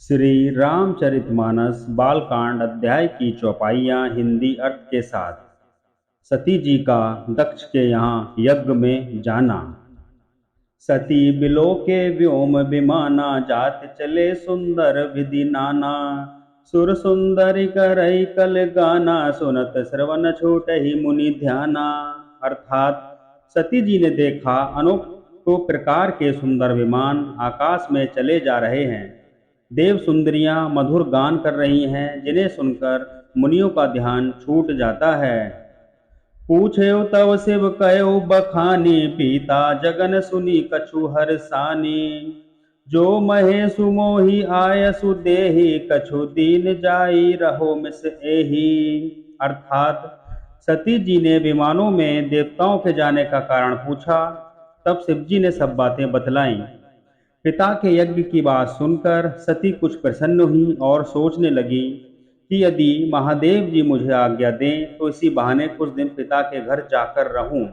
श्री रामचरितमानस बालकांड अध्याय की चौपाइयाँ हिंदी अर्थ के साथ। सती जी का दक्ष के यहाँ यज्ञ में जाना। सती बिलो के व्योम विमाना, जात चले सुंदर विधि नाना। सुर सुंदरी करई कल गाना, सुनत श्रवण छूट ही मुनि ध्याना। अर्थात सती जी ने देखा अनेकों प्रकार के सुंदर विमान आकाश में चले जा रहे हैं। देव सुंदरियां मधुर गान कर रही हैं, जिन्हें सुनकर मुनियों का ध्यान छूट जाता है। पूछे तव शिव कयो बखानी, पीता जगन सुनी कछु हरसानी। जो महे सुमोही आय सुदेही, कछु दीन जाई रहो मिस एही। अर्थात सती जी ने विमानों में देवताओं के जाने का कारण पूछा। तब शिव जी ने सब बातें बतलाईं। पिता के यज्ञ की बात सुनकर सती कुछ प्रसन्न हुई और सोचने लगी कि यदि महादेव जी मुझे आज्ञा दें तो इसी बहाने कुछ दिन पिता के घर जाकर रहूं।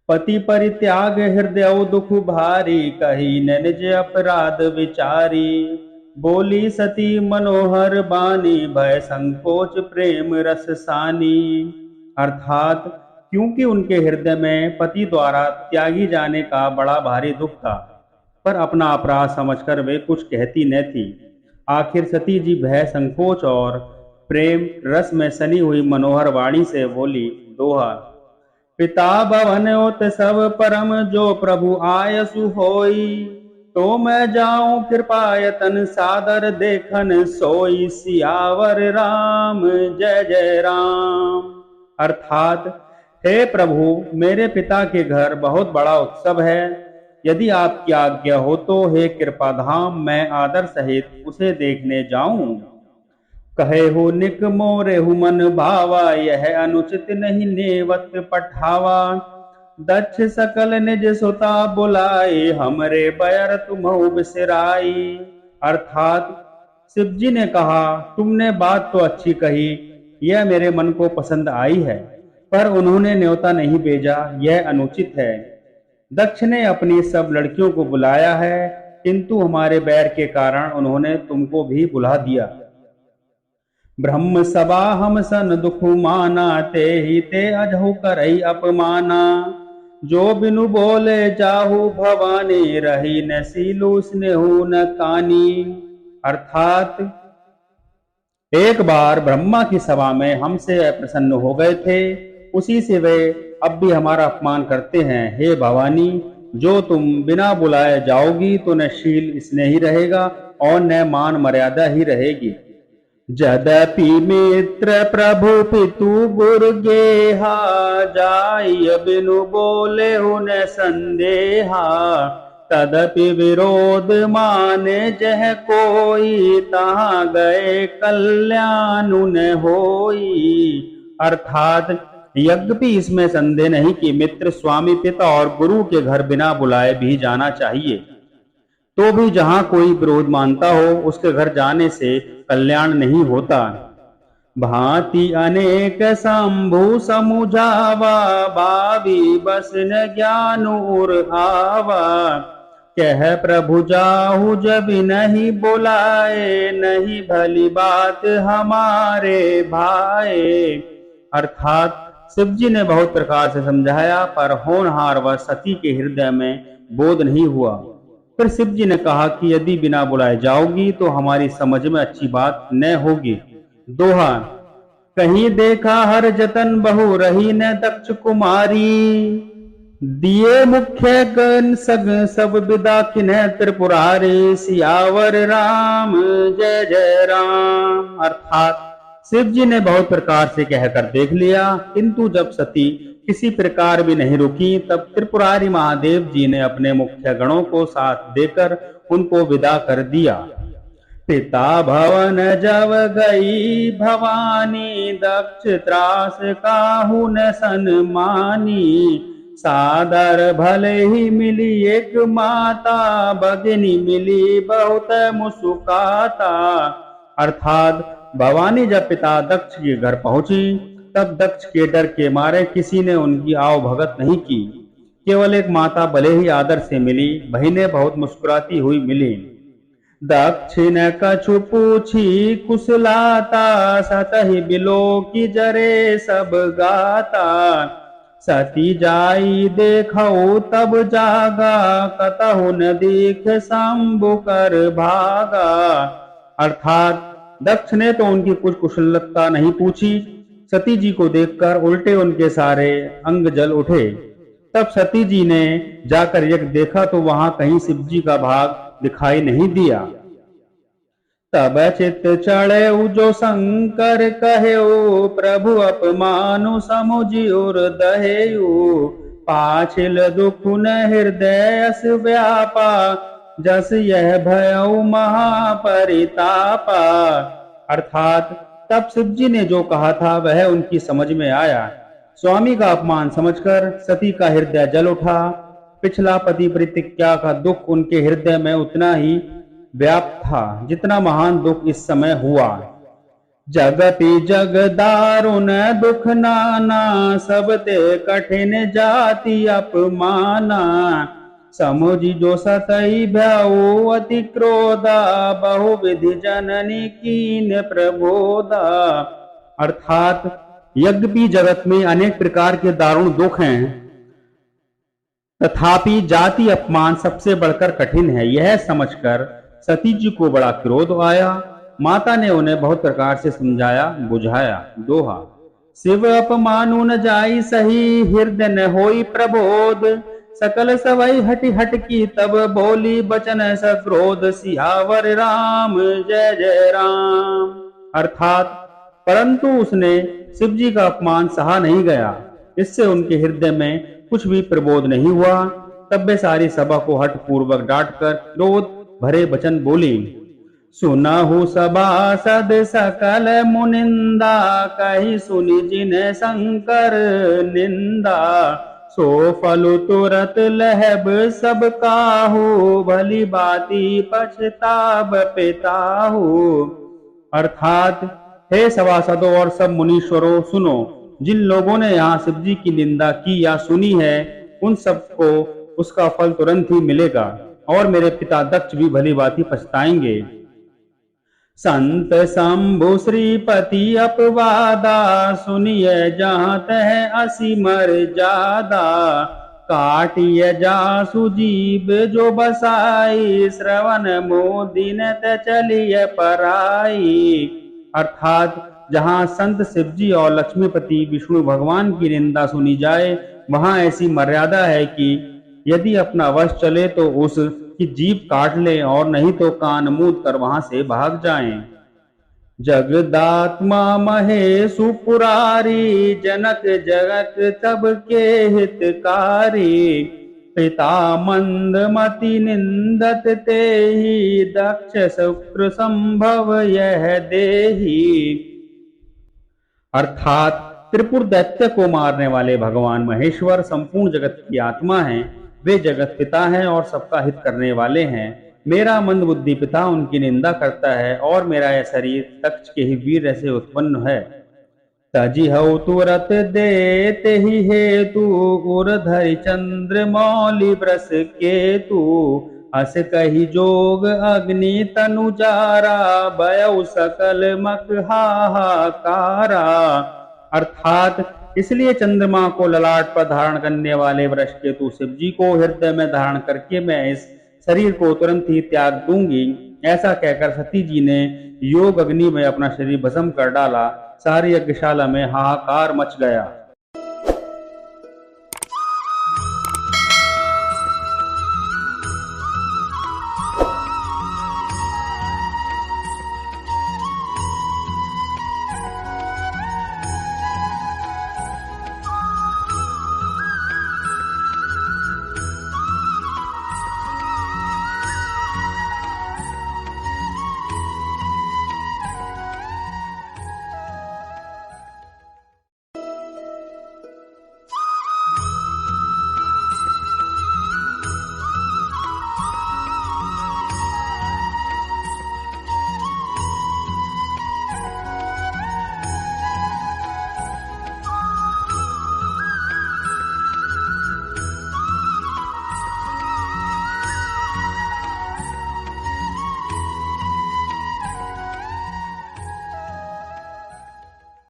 पति परित्याग हृदय दुख भारी, कही न निज अपराध विचारी। बोली सती मनोहर बानी, भय संकोच प्रेम रस सानी। अर्थात क्योंकि उनके हृदय में पति द्वारा त्यागी जाने का बड़ा भारी दुख था, पर अपना अपराध समझकर वे कुछ कहती न थी। आखिर सती जी भय संकोच और प्रेम रस में सनी हुई मनोहर वाणी से बोली। दोहा। पिता भवन ओत सब परम, जो प्रभु आयसु होई। तो मैं जाऊं कृपायतन, सादर देखन सोई। सियावर राम जय जय राम। अर्थात हे प्रभु, मेरे पिता के घर बहुत बड़ा उत्सव है। यदि आपकी आज्ञा हो तो हे कृपाधाम, मैं आदर सहित उसे देखने जाऊं। कहे हो निक मोरे हु मन भावा, यह अनुचित नहीं नेवत पठावा। दक्ष सकल निज सुता बुलाए, हमरे बयर तुम्हु बिसराई। अर्थात शिव जी ने कहा, तुमने बात तो अच्छी कही, यह मेरे मन को पसंद आई है, पर उन्होंने न्योता नहीं भेजा, यह अनुचित है। दक्ष ने अपनी सब लड़कियों को बुलाया है, किंतु हमारे बैर के कारण उन्होंने तुमको भी बुला दिया। ब्रह्म सभा हम सन दुख माना, ते ही ते अजहु करई अपमाना। जो बिनु बोले जाहु भवानी, रही न सीलू स्नेहु न कानी। अर्थात एक बार ब्रह्मा की सभा में हमसे अप्रसन्न हो गए थे, उसी से वे अब भी हमारा अपमान करते हैं। हे भवानी, जो तुम बिना बुलाए जाओगी तो न शील स्नेही रहेगा और न मान मर्यादा ही रहेगी। जदपि मित्र प्रभु पितु गुरु गेहा, जाय बिनु बोले न संदेहा। तदपि विरोध माने जह कोई, तहाँ गए कल्याण न होई। अर्थात यज्ञ इसमें संदेह नहीं कि मित्र, स्वामी, पिता और गुरु के घर बिना बुलाए भी जाना चाहिए। तो भी जहां कोई विरोध मानता हो, उसके घर जाने से कल्याण नहीं होता। भांति अनेक शंभु समुझावा, भावी बस न ज्ञान उर आवा। कह प्रभु जाहु जब नहीं बुलाए, नहीं भली बात हमारे भाए। अर्थात शिव जी ने बहुत प्रकार से समझाया, पर होनहार व सती के हृदय में बोध नहीं हुआ। फिर शिव जी ने कहा कि यदि बिना बुलाए जाओगी तो हमारी समझ में अच्छी बात न होगी। दोहा। कहीं देखा हर जतन, बहु रही न दक्ष कुमारी। दिए मुख्य गण सग सब विदा, किन्ह त्रिपुरारी। सियावर राम जय जय राम। अर्थात शिव जी ने बहुत प्रकार से कहकर देख लिया, किंतु जब सती किसी प्रकार भी नहीं रुकी, तब त्रिपुरारी महादेव जी ने अपने मुख्य गणों को साथ देकर उनको विदा कर दिया। पिता भवन जब गई भवानी, दक्ष त्रास काहू न सन्मानी। सादर भले ही मिली एक माता, भगिनी मिली बहुत मुस्कुराता। अर्थात भवानी जब पिता दक्ष के घर पहुंची, तब दक्ष के डर के मारे किसी ने उनकी आव भगत नहीं की। केवल एक माता भले ही आदर से मिली, बहनें बहुत मुस्कुराती हुई मिली। दक्षिण कछु पूछी कुशलाता, सतहि बिलो की जरे सब गाता। सती जाई देखो तब जागा, कतहु न दीख शंभु कर भागा। अर्थात दक्ष ने तो उनकी कुछ कुशलता नहीं पूछी, सती जी को देखकर उल्टे उनके सारे अंग जल उठे। तब सती जी ने जाकर यज्ञ देखा तो वहां कहीं शिव जी का भाग दिखाई नहीं दिया। तब चित चढ़े जो शंकर कहेऊ, प्रभु अपमानु समुझिउर दहेऊ। पाछिल दुख न हृदय अस व्यापा, जस यह भयऊ महापरितापा। अर्थात तब शिव जी ने जो कहा था वह उनकी समझ में आया। स्वामी का अपमान समझकर सती का हृदय जल उठा। पिछला पति प्रतिज्ञा का दुख उनके हृदय में उतना ही व्याप्त था जितना महान दुख इस समय हुआ। जगति जग दारुण दुख नाना, सब ते कठिन जाति अपमाना। समुझि जो सतई भयऊ अति क्रोधा, बहुविधि जननी कीन प्रबोधा। अर्थात यज्ञ जगत में अनेक प्रकार के दारुण दुख हैं, तथापि जाति अपमान सबसे बढ़कर कठिन है। यह समझकर सती जी को बड़ा क्रोध आया। माता ने उन्हें बहुत प्रकार से समझाया बुझाया। दोहा। शिव अपमानु न जाई सही, हृदय न होई प्रबोध। सकल सवई हटि हट की तब बोली, बचन सक्रोध। सियावर राम जय जय राम। अर्थात परंतु उसने शिव जी का अपमान सहा नहीं गया, इससे उनके हृदय में कुछ भी प्रबोध नहीं हुआ। तब वे सारी सभा को हठ पूर्वक डांट कर क्रोध भरे वचन बोली। सुनहु सभासद सकल मुनिंदा, कही सुनि जिन्ह शंकर निंदा। सो फलु तुरत लहब सब काहू, भली बाती पछताब पिताहू। अर्थात हे सभासदों और सब मुनीश्वरों सुनो, जिन लोगों ने यहाँ शिव जी की निंदा की या सुनी है उन सबको उसका फल तुरंत ही मिलेगा और मेरे पिता दक्ष भी भली बाती पछताएंगे। संत शंभु श्रीपति अपवादा, सुनिए जहाँ तह असी मर्यादा। काटिय जासु जीव जो बसाई, श्रवण मोदिन त चलिए पराई। अर्थात जहाँ संत शिव जी और लक्ष्मीपति विष्णु भगवान की निंदा सुनी जाए वहां ऐसी मर्यादा है कि यदि अपना वश चले तो उसकी जीभ काट ले और नहीं तो कान मूंद कर वहां से भाग जाएं। जगदात्मा महेशु पुरारी, जनक जगत सबके हितकारी। पिता मंदमति निंदत तेहि, दक्ष शुक्र संभव यह देहि। अर्थात त्रिपुर दैत्य को मारने वाले भगवान महेश्वर संपूर्ण जगत की आत्मा हैं। वे जगत पिता हैं और सबका हित करने वाले हैं। मेरा मंद बुद्धि पिता उनकी निंदा करता है और मेरा यह शरीर दक्ष के ही वीर से उत्पन्न है। तजी हऊ तुरत देते ही हेतु, उर्धरि चंद्र मौलि ब्रस केतु। अस कही जोग अग्नि तनु जारा, भयउ सकल मक हाहाकारा। अर्थात इसलिए चंद्रमा को ललाट पर धारण करने वाले वृष केतु शिव जी को हृदय में धारण करके मैं इस शरीर को तुरंत ही त्याग दूंगी। ऐसा कहकर सती जी ने योग अग्नि में अपना शरीर भस्म कर डाला। सारी यज्ञशाला में हाहाकार मच गया।